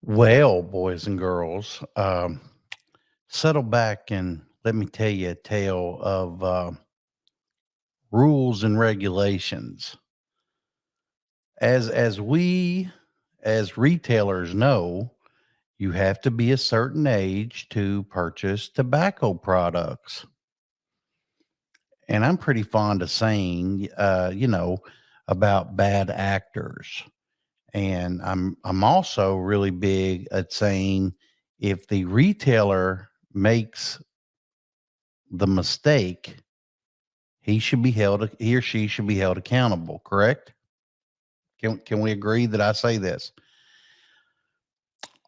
Well, boys and girls, settle back and let me tell you a tale of rules and regulations. As we as retailers know, you have to be a certain age to purchase tobacco products. And I'm pretty fond of saying, about bad actors. And I'm also really big at saying if the retailer makes the mistake, he or she should be held accountable, correct? Can we agree that I say this?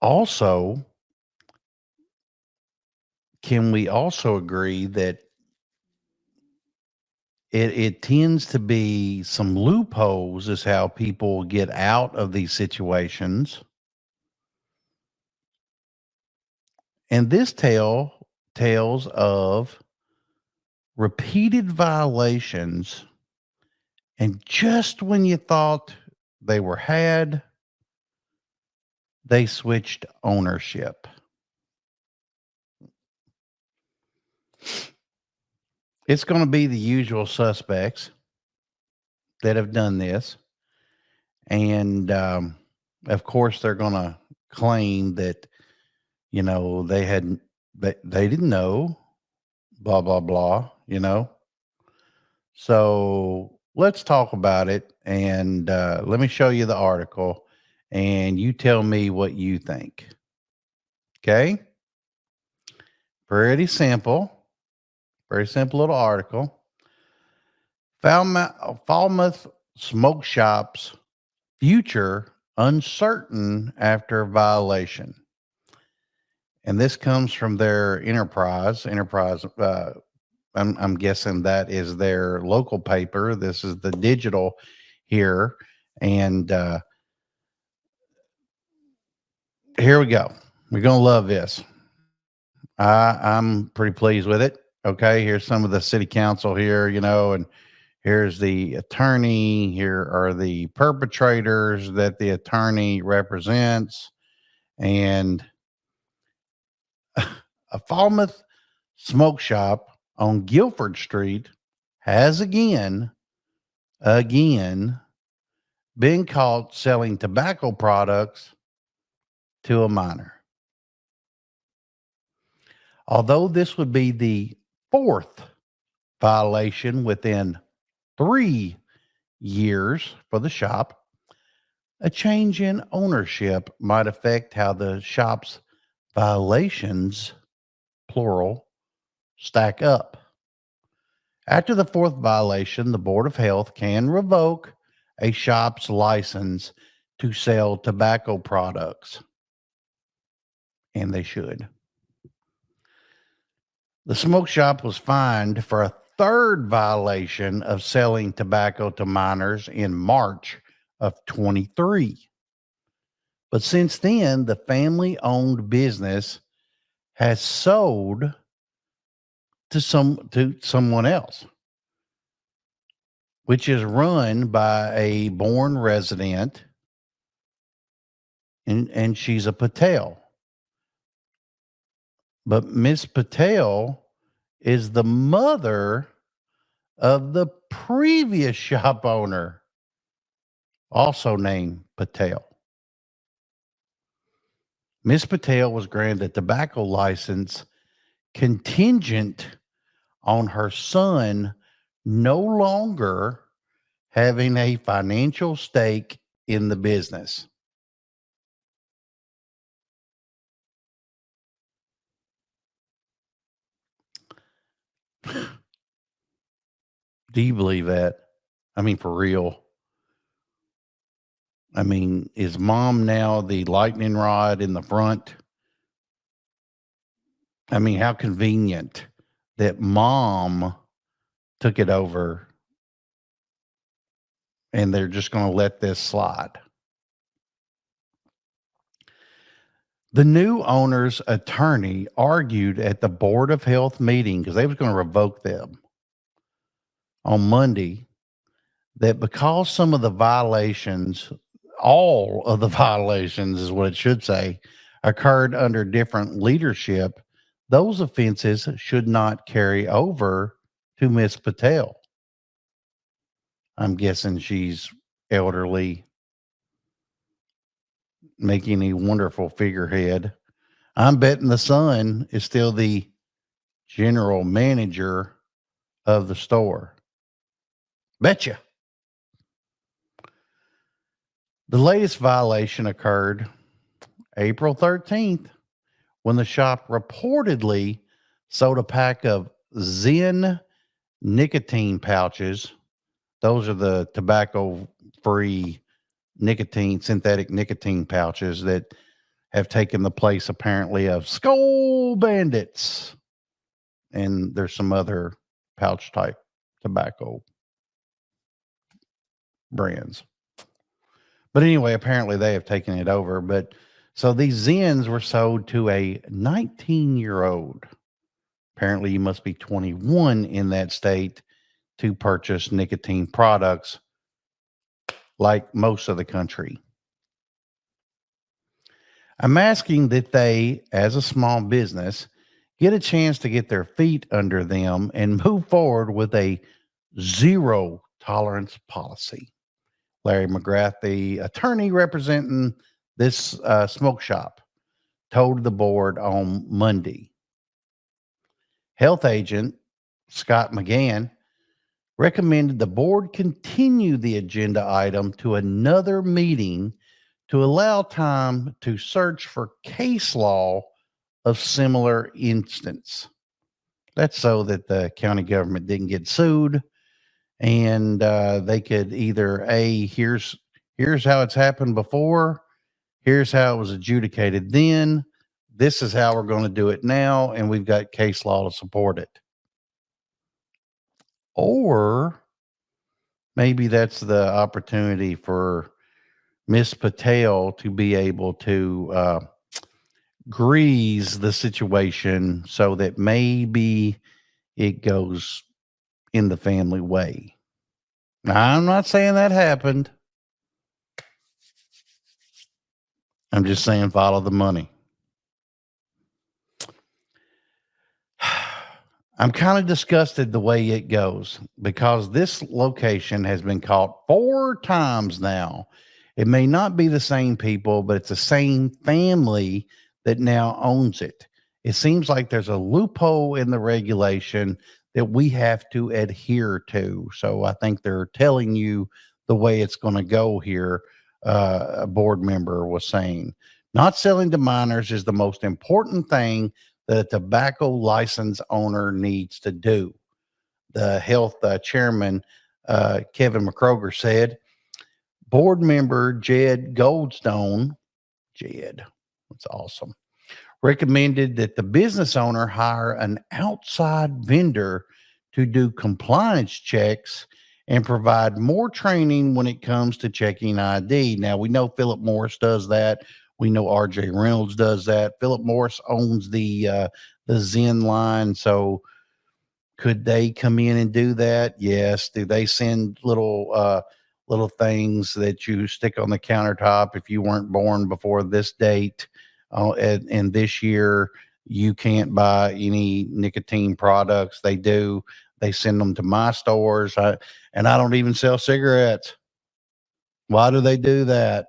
Also, can we also agree that it tends to be some loopholes is how people get out of these situations. And this tales of repeated violations, and just when you thought they were had, they switched ownership. It's going to be the usual suspects that have done this. And of course, they're going to claim that, they didn't know, blah, blah, blah. So let's talk about it. And let me show you the article and you tell me what you think. Okay. Pretty simple. Very simple little article. Falmouth Smoke Shop's future uncertain after violation. And this comes from their Enterprise. I'm guessing that is their local paper. This is the digital here. And here we go. We're going to love this. I'm pretty pleased with it. Okay. Here's some of the city council here, and here's the attorney. Here are the perpetrators that the attorney represents. And a Falmouth smoke shop on Guilford Street has again been caught selling tobacco products to a minor. Although this would be the fourth violation within 3 years for the shop, a change in ownership might affect how the shop's violations, plural, stack up. After the fourth violation, the Board of Health can revoke a shop's license to sell tobacco products. And they should. The smoke shop was fined for a third violation of selling tobacco to minors in March of 23. But since then, the family-owned business has sold to someone else, which is run by a born resident, and she's a Patel. But Miss Patel is the mother of the previous shop owner, also named Patel. Miss Patel was granted a tobacco license contingent on her son no longer having a financial stake in the business. Do you believe that? I mean, for real. I mean, is mom now the lightning rod in the front? I mean, how convenient that mom took it over and they're just going to let this slide. The new owner's attorney argued at the Board of Health meeting because they was going to revoke them on Monday that because some of the violations all of the violations, is what it should say, occurred under different leadership, those offenses should not carry over to Miss Patel. I'm guessing she's elderly, making a wonderful figurehead. I'm betting the son is still the general manager of the store. Betcha. The latest violation occurred April 13th when the shop reportedly sold a pack of Zen nicotine pouches. Those are the tobacco free synthetic nicotine pouches that have taken the place apparently of Skull Bandits. And there's some other pouch type tobacco brands. But anyway, apparently they have taken it over. But so these Zens were sold to a 19-year-old. Apparently, you must be 21 in that state to purchase nicotine products like most of the country. I'm asking that they, as a small business, get a chance to get their feet under them and move forward with a zero tolerance policy. Larry McGrath, the attorney representing this smoke shop, told the board on Monday. Health agent Scott McGann recommended the board continue the agenda item to another meeting to allow time to search for case law of similar instance. That's so that the county government didn't get sued, and they could either here's how it's happened before, here's how it was adjudicated then, this is how we're going to do it now, and we've got case law to support it. Or maybe that's the opportunity for Miss Patel to be able to grease the situation so that maybe it goes in the family way. Now, I'm not saying that happened. I'm just saying follow the money. I'm kind of disgusted the way it goes because this location has been caught 4 times now. It may not be the same people, but it's the same family that now owns it. It seems like there's a loophole in the regulation that we have to adhere to. So I think they're telling you the way it's going to go here. A board member was saying, not selling to minors is the most important thing that a tobacco license owner needs to do. The health chairman, Kevin McCroger, said. Board member Jed Goldstone, that's awesome, recommended that the business owner hire an outside vendor to do compliance checks and provide more training when it comes to checking ID. Now, we know Philip Morris does that. We know RJ Reynolds does that. Philip Morris owns the Zen line. So could they come in and do that? Yes. Do they send little things that you stick on the countertop if you weren't born before this date? And this year, you can't buy any nicotine products. They do. They send them to my stores. And I don't even sell cigarettes. Why do they do that?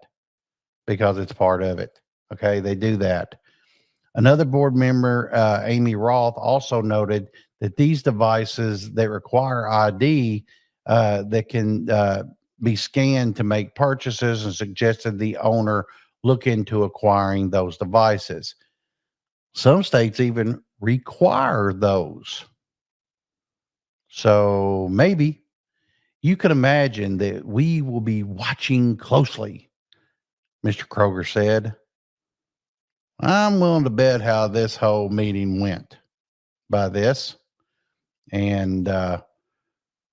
Because it's part of it. Okay, they do that. Another board member, Amy Roth, also noted that these devices that require ID that can be scanned to make purchases and suggested the owner look into acquiring those devices. Some states even require those. So maybe you can imagine that we will be watching closely, Mr. Kroger said. I'm willing to bet how this whole meeting went by this. And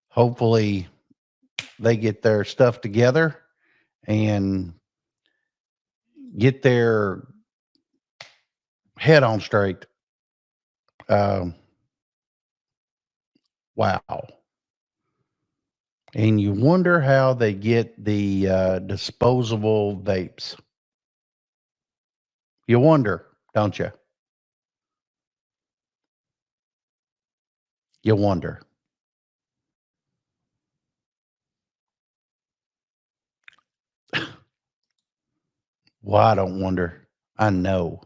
hopefully they get their stuff together and get their head on straight. Wow. And you wonder how they get the disposable vapes. You wonder, don't you? You wonder. Well, I don't wonder. I know.